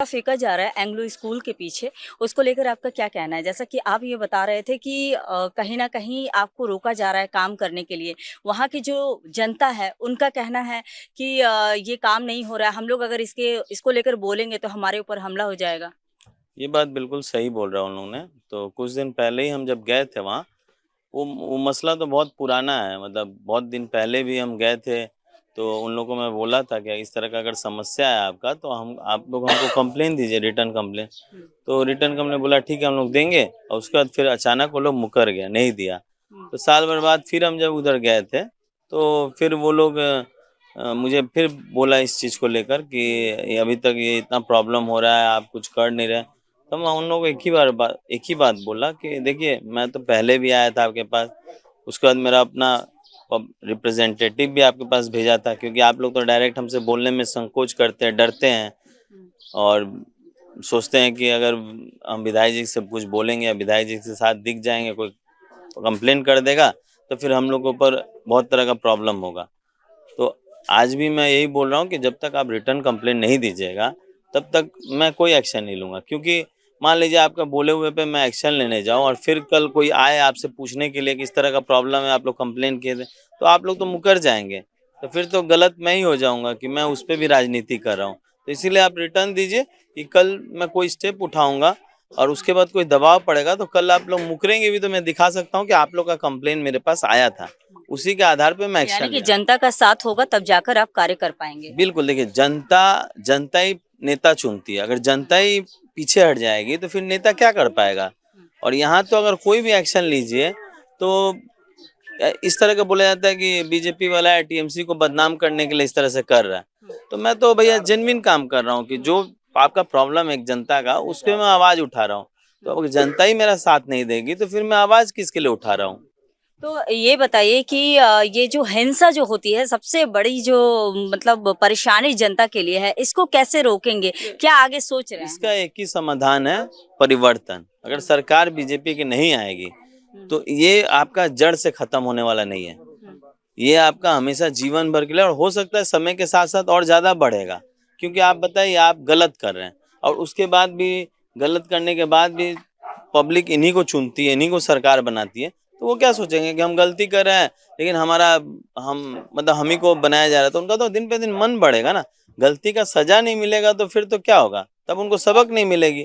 फेंका जा रहा है एंग्लो स्कूल के पीछे, उसको लेकर आपका क्या कहना है? जैसा कि आप ये बता रहे थे कि कहीं न कहीं आपको रोका जा रहा है काम करने के लिए। वहाँ की जो जनता है, उनका कहना है कि ये काम नहीं हो रहा है, हम लोग अगर इसको लेकर बोलेंगे तो हमारे ऊपर हमला हो जाएगा। ये बात बिल्कुल सही बोल रहा उन लोगों ने। तो कुछ दिन पहले ही हम जब गए थे वहाँ, वो मसला तो बहुत पुराना है, मतलब बहुत दिन पहले भी हम गए थे, तो उन लोगों को मैं बोला था कि इस तरह का अगर समस्या है आपका तो हम आप लोग हमको कंप्लेन दीजिए, रिटर्न कंप्लेन। हुँ, तो रिटर्न कंप्लेन बोला ठीक है हम लोग देंगे, और उसके बाद फिर अचानक वो लोग मुकर गया, नहीं दिया। हुँ, तो साल भर बाद फिर हम जब उधर गए थे, तो फिर वो लोग मुझे फिर बोला इस चीज़ को लेकर कि ये अभी तक ये इतना प्रॉब्लम हो रहा है, आप कुछ कर नहीं रहे। तो मैं उन लोगों को एक ही बात बोला कि देखिए मैं तो पहले भी आया था आपके पास, उसके बाद मेरा अपना रिप्रेजेंटेटिव भी आपके पास भेजा था, क्योंकि आप लोग तो डायरेक्ट हमसे बोलने में संकोच करते हैं, डरते हैं हुँ। और सोचते हैं कि अगर हम विधायक जी से कुछ बोलेंगे या विधायक जी के साथ दिख जाएँगे, कोई कंप्लेंट कर देगा, तो फिर हम लोग के ऊपर बहुत तरह का प्रॉब्लम होगा। तो आज भी मैं यही बोल रहा हूँ कि जब तक आप रिटर्न कंप्लेंट नहीं दीजिएगा, तब तक मैं कोई एक्शन नहीं लूँगा। क्योंकि मान लीजिए आपका बोले हुए पे मैं एक्शन लेने जाऊँ और फिर कल कोई आए आपसे पूछने के लिए कि इस तरह का प्रॉब्लम है, आप लोग कंप्लेंट किए थे, तो आप लोग तो मुकर जाएँगे। तो फिर तो गलत मैं ही हो जाऊँगा कि मैं उस पे भी राजनीति कर रहा हूँ। तो इसीलिए आप रिटर्न दीजिए कि कल मैं कोई स्टेप उठाऊँगा, और उसके बाद कोई दबाव पड़ेगा तो कल आप लोग मुकरेंगे भी तो मैं दिखा सकता हूँ कि आप लोग का कंप्लेंट मेरे पास आया था। उसी के आधार पे मैं यानी एक्शन कि ले रहा हूँ। जनता का साथ होगा तब जाकर आप कार्य कर पाएँगे। बिल्कुल, देखिए जनता जनता ही नेता चुनती है। अगर जनता ही पीछे हट जाएगी तो फिर नेता क्या कर पाएगा? हुँ, और यहाँ तो अगर कोई भी एक्शन लीजिए तो इस तरह का बोला जाता है कि बीजेपी वाला है टीएमसी को बदनाम करने के लिए इस तरह से कर रहा है। हुँ, तो मैं तो भैया जेन्युइन काम कर रहा हूँ कि जो आपका प्रॉब्लम है एक जनता का, उसपे मैं आवाज़ उठा रहा हूँ। तो हुँ। अगर जनता ही मेरा साथ नहीं देगी तो फिर मैं आवाज़ किसके लिए उठा रहा हूँ? तो ये बताइए कि ये जो हिंसा जो होती है सबसे बड़ी जो मतलब परेशानी जनता के लिए है, इसको कैसे रोकेंगे? क्या आगे सोच रहे इसका हैं? एक ही समाधान है, परिवर्तन। अगर हुँ, सरकार बीजेपी की नहीं आएगी, हुँ, तो ये आपका जड़ से खत्म होने वाला नहीं है। हुँ, ये आपका हमेशा जीवन भर के लिए, और हो सकता है समय के साथ-साथ और ज़्यादा बढ़ेगा। क्योंकि आप बताइए आप गलत कर रहे हैं, और उसके बाद भी गलत करने के बाद भी पब्लिक इन्हीं को चुनती है, इन्हीं को सरकार बनाती है, तो वो क्या सोचेंगे कि हम गलती कर रहे हैं, लेकिन हम मतलब हम ही को बनाया जा रहा है, तो उनका तो दिन पे दिन मन बढ़ेगा ना। गलती का सज़ा नहीं मिलेगा तो फिर तो क्या होगा? तब उनको सबक नहीं मिलेगी।